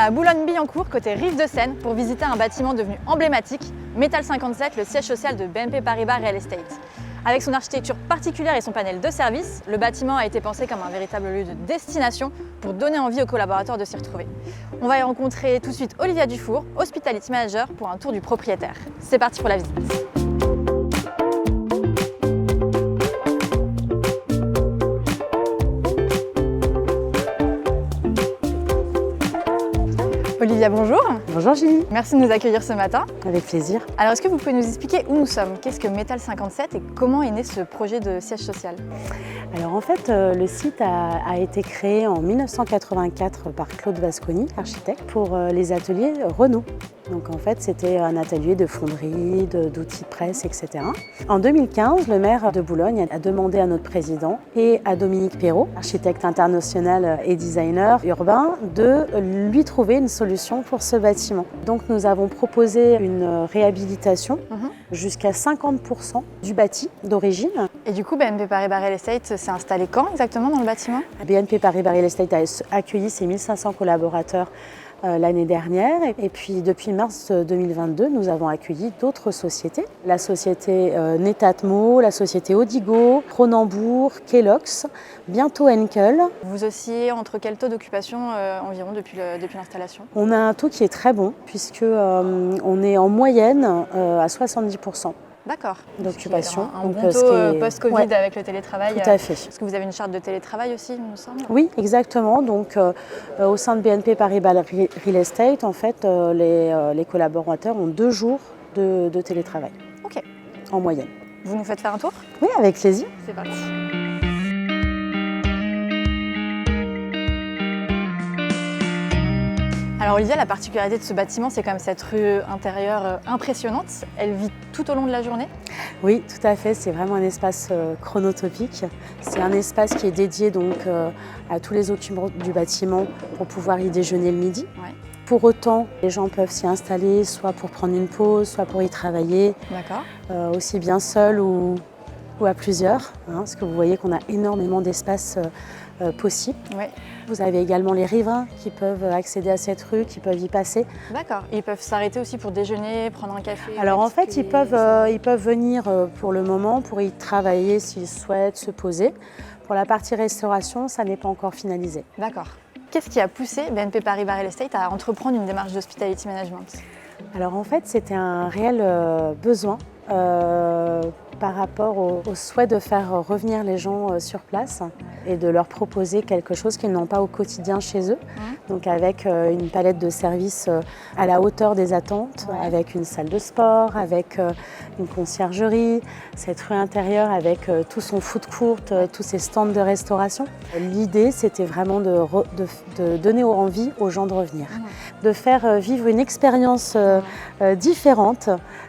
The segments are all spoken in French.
à Boulogne-Billancourt, côté Rive de Seine, pour visiter un bâtiment devenu emblématique, Metal 57, le siège social de BNP Paribas Real Estate. Avec son architecture particulière et son panel de services, le bâtiment a été pensé comme un véritable lieu de destination pour donner envie aux collaborateurs de s'y retrouver. On va y rencontrer tout de suite Olivia Dufour, Hospitality Manager, pour un tour du propriétaire. C'est parti pour la visite. Olivia, bonjour. Bonjour Julie. Merci de nous accueillir ce matin. Avec plaisir. Alors, est-ce que vous pouvez nous expliquer où nous sommes? Qu'est-ce que Metal 57 et comment est né ce projet de siège social? Alors en fait, le site a été créé en 1984 par Claude Vasconi, architecte, pour les ateliers Renault. Donc en fait, c'était un atelier de fonderie, d'outils de presse, etc. En 2015, le maire de Boulogne a demandé à notre président et à Dominique Perrault, architecte international et designer urbain, de lui trouver une solution pour ce bâtiment. Donc nous avons proposé une réhabilitation jusqu'à 50% du bâti d'origine. Et du coup, BNP Paribas Real Estate s'est installé quand exactement dans le bâtiment? BNP Paribas Real Estate a accueilli ses 1500 collaborateurs l'année dernière et puis depuis mars 2022 nous avons accueilli d'autres sociétés, la société Netatmo, la société Odigo, Cronenbourg, Kellogg's, bientôt Henkel. Vous oscillez entre quel taux d'occupation environ depuis l'installation? On a un taux qui est très bon puisque on est en moyenne à 70%. D'accord. D'occupation. Un bon taux post-Covid avec le télétravail. Tout à fait. Est-ce que vous avez une charte de télétravail aussi, il me semble? Oui, exactement. Donc, au sein de BNP Paribas Real Estate, en fait, les collaborateurs ont 2 jours de télétravail. Ok. En moyenne. Vous nous faites faire un tour? Oui, avec plaisir. C'est parti. Alors Olivia, la particularité de ce bâtiment, c'est quand même cette rue intérieure impressionnante. Elle vit tout au long de la journée? Oui, tout à fait. C'est vraiment un espace chronotopique. C'est un espace qui est dédié donc à tous les occupants du bâtiment pour pouvoir y déjeuner le midi. Ouais. Pour autant, les gens peuvent s'y installer soit pour prendre une pause, soit pour y travailler. D'accord. Aussi bien seuls ou à plusieurs, parce que vous voyez qu'on a énormément d'espace possible. Ouais. Vous avez également les riverains qui peuvent accéder à cette rue, qui peuvent y passer. D'accord. Ils peuvent s'arrêter aussi pour déjeuner, prendre un café? Alors en fait, ils peuvent venir pour le moment pour y travailler s'ils souhaitent se poser. Pour la partie restauration, ça n'est pas encore finalisé. D'accord. Qu'est-ce qui a poussé BNP Paribas Real Estate à entreprendre une démarche d'hospitality management? Alors en fait, c'était un réel besoin par rapport au souhait de faire revenir les gens sur place et de leur proposer quelque chose qu'ils n'ont pas au quotidien chez eux. Donc avec une palette de services à la hauteur des attentes, avec une salle de sport, avec une conciergerie, cette rue intérieure avec tout son food court, tous ses stands de restauration. L'idée, c'était vraiment de donner envie aux gens de revenir, de faire vivre une expérience différente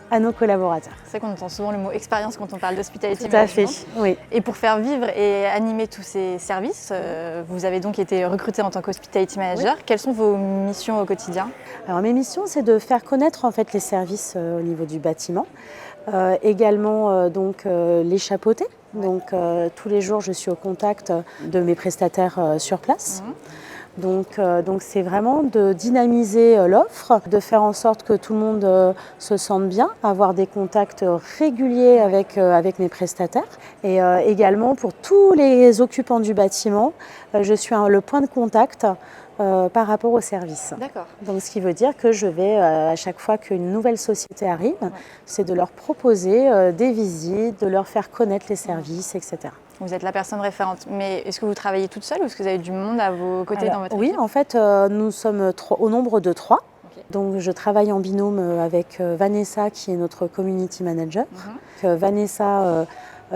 à nos collaborateurs. C'est qu'on entend souvent le mot expérience quand on parle d'hospitality management. Tout à fait, oui. Et pour faire vivre et animer tous ces services, vous avez donc été recruté en tant qu'hospitality manager. Oui. Quelles sont vos missions au quotidien? Alors mes missions, c'est de faire connaître en fait les services au niveau du bâtiment, également donc les chapeauter. Donc tous les jours, je suis au contact de mes prestataires sur place. Donc c'est vraiment de dynamiser l'offre, de faire en sorte que tout le monde se sente bien, avoir des contacts réguliers avec mes prestataires. Et également pour tous les occupants du bâtiment, je suis le point de contact par rapport au service. D'accord. Donc ce qui veut dire que je vais, à chaque fois qu'une nouvelle société arrive, c'est de leur proposer des visites, de leur faire connaître les services, etc. Vous êtes la personne référente, mais est-ce que vous travaillez toute seule ou est-ce que vous avez du monde à vos côtés dans votre équipe? Oui, en fait, nous sommes au nombre de 3. Okay. Donc je travaille en binôme avec Vanessa qui est notre community manager. Vanessa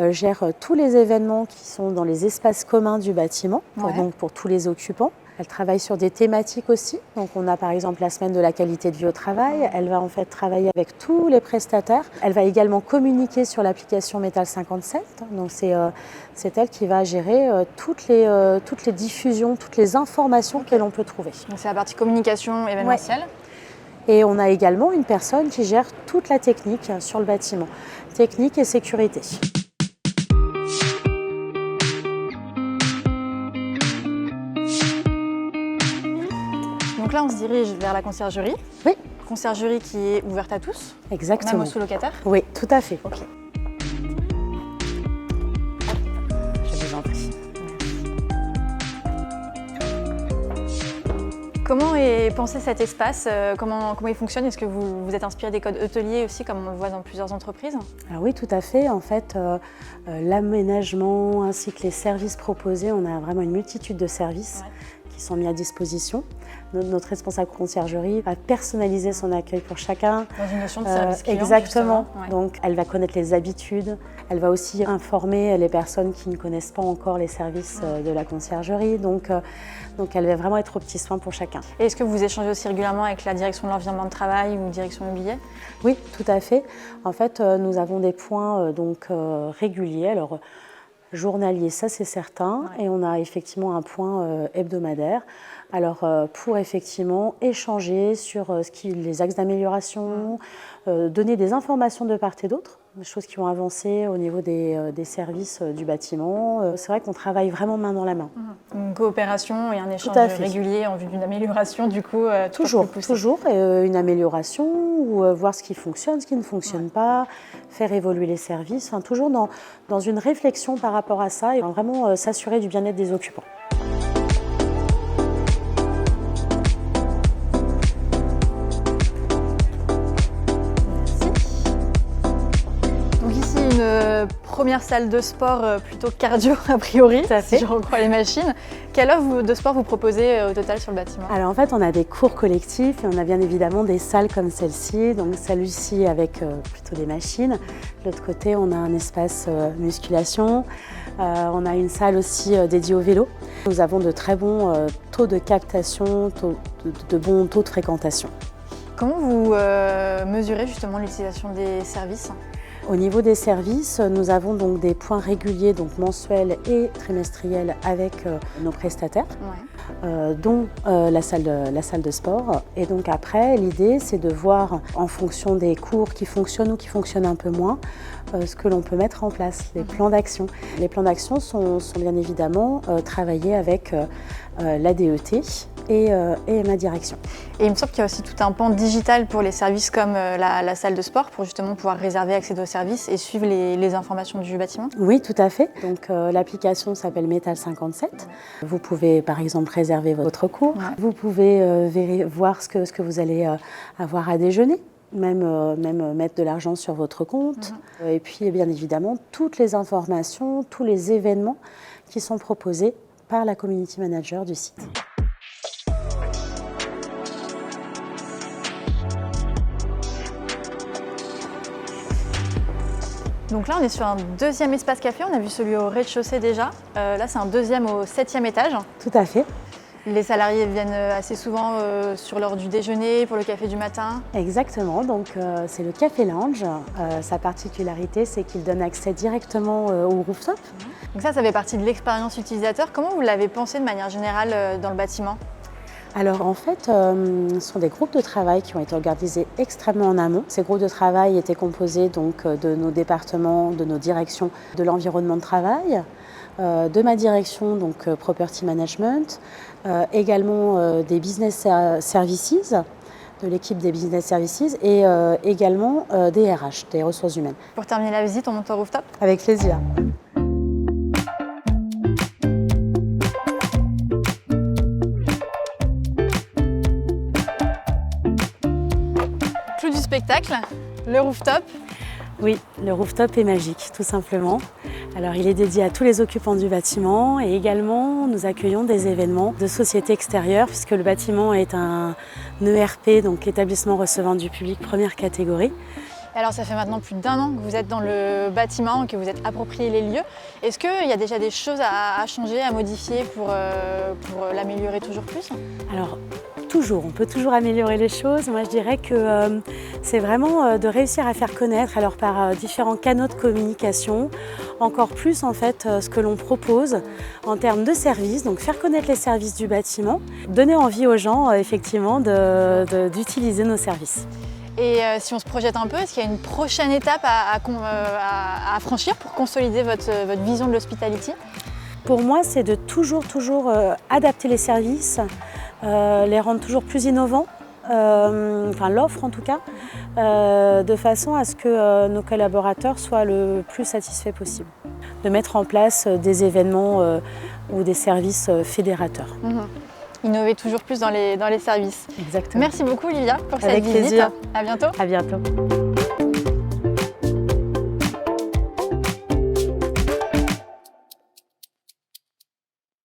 gère tous les événements qui sont dans les espaces communs du bâtiment, donc pour tous les occupants. Elle travaille sur des thématiques aussi. Donc on a par exemple la semaine de la qualité de vie au travail. Elle va en fait travailler avec tous les prestataires. Elle va également communiquer sur l'application Metal 57. Donc c'est elle qui va gérer toutes les diffusions, toutes les informations que l'on peut trouver. Donc c'est la partie communication événementielle. Et on a également une personne qui gère toute la technique sur le bâtiment. Technique et sécurité. Donc Donc là, on se dirige vers la conciergerie. Oui. Conciergerie qui est ouverte à tous, Exactement. même aux sous-locataires. Oui, tout à fait. Ok. Je vous en prie. Comment est pensé cet espace? Comment il fonctionne? Est-ce que vous êtes inspiré des codes hôteliers aussi, comme on le voit dans plusieurs entreprises? Alors oui, tout à fait. En fait, l'aménagement ainsi que les services proposés, on a vraiment une multitude de services qui sont mis à disposition. Notre responsable conciergerie va personnaliser son accueil pour chacun. Dans une notion de service client. Exactement. Ouais. Donc, elle va connaître les habitudes. Elle va aussi informer les personnes qui ne connaissent pas encore les services de la conciergerie. Donc, elle va vraiment être aux petits soins pour chacun. Et est-ce que vous échangez aussi régulièrement avec la direction de l'environnement de travail ou direction immobilier? Oui, tout à fait. En fait, nous avons des points réguliers. Alors, journalier, ça c'est certain. Et on a effectivement un point hebdomadaire. Alors, pour effectivement échanger sur les axes d'amélioration, donner des informations de part et d'autre, des choses qui ont avancé au niveau des services du bâtiment. C'est vrai qu'on travaille vraiment main dans la main. Une coopération et un échange régulier en vue d'une amélioration, du coup, toujours une amélioration ou voir ce qui fonctionne, ce qui ne fonctionne pas, faire évoluer les services, enfin, toujours dans une réflexion par rapport à ça et vraiment s'assurer du bien-être des occupants. Première salle de sport plutôt cardio a priori, si je recrois les machines. Quelle offre de sport vous proposez au total sur le bâtiment? Alors en fait on a des cours collectifs et on a bien évidemment des salles comme celle-ci. Donc celle-ci avec plutôt des machines. De l'autre côté on a un espace musculation. On a une salle aussi dédiée au vélo. Nous avons de très bons taux de captation, de bons taux de fréquentation. Comment vous mesurez justement l'utilisation des services? Au niveau des services, nous avons donc des points réguliers, donc mensuels et trimestriels avec nos prestataires, dont la salle de sport. Et donc après, l'idée, c'est de voir en fonction des cours qui fonctionnent ou qui fonctionnent un peu moins, ce que l'on peut mettre en place, les plans d'action. Les plans d'action sont bien évidemment travaillés avec la DET et ma direction. Et il me semble qu'il y a aussi tout un pan digital pour les services comme la salle de sport pour justement pouvoir réserver, accéder aux services et suivre les informations du bâtiment. Oui, tout à fait. Donc l'application s'appelle Metal 57. Vous pouvez par exemple réserver votre cours. Vous pouvez voir ce que vous allez avoir à déjeuner. Même mettre de l'argent sur votre compte. Et puis bien évidemment toutes les informations, tous les événements qui sont proposés par la community manager du site. Donc là, on est sur un deuxième espace café. On a vu celui au rez-de-chaussée déjà. Là, c'est un deuxième au 7e étage. Tout à fait. Les salariés viennent assez souvent sur l'heure du déjeuner, pour le café du matin. Exactement, donc c'est le Café Lounge. Sa particularité, c'est qu'il donne accès directement au rooftop. Donc ça fait partie de l'expérience utilisateur. Comment vous l'avez pensé de manière générale dans le bâtiment? Alors en fait, ce sont des groupes de travail qui ont été organisés extrêmement en amont. Ces groupes de travail étaient composés donc, de nos départements, de nos directions de l'environnement de travail, de ma direction, donc Property Management, également des Business Services, de l'équipe des Business Services et également des RH, des ressources humaines. Pour terminer la visite, on monte au rooftop? Avec plaisir. Clou du spectacle, le rooftop. Oui, le rooftop est magique, tout simplement. Alors, il est dédié à tous les occupants du bâtiment et également, nous accueillons des événements de sociétés extérieures puisque le bâtiment est un ERP, donc établissement recevant du public première catégorie. Alors, ça fait maintenant plus d'1 an que vous êtes dans le bâtiment, que vous êtes approprié les lieux. Est-ce qu'il y a déjà des choses à changer, à modifier pour l'améliorer toujours plus? Alors, on peut toujours améliorer les choses. Moi, je dirais que c'est vraiment de réussir à faire connaître alors par différents canaux de communication, encore plus en fait ce que l'on propose en termes de services, donc faire connaître les services du bâtiment, donner envie aux gens effectivement d'utiliser nos services. Et si on se projette un peu, est-ce qu'il y a une prochaine étape à franchir pour consolider votre vision de l'hospitality? Pour moi, c'est de toujours adapter les services les rendre toujours plus innovants, enfin l'offre en tout cas, de façon à ce que nos collaborateurs soient le plus satisfaits possible. De mettre en place des événements ou des services fédérateurs. Innover toujours plus dans les services. Exactement. Merci beaucoup Olivia pour cette Avec visite. plaisir. À bientôt. À bientôt.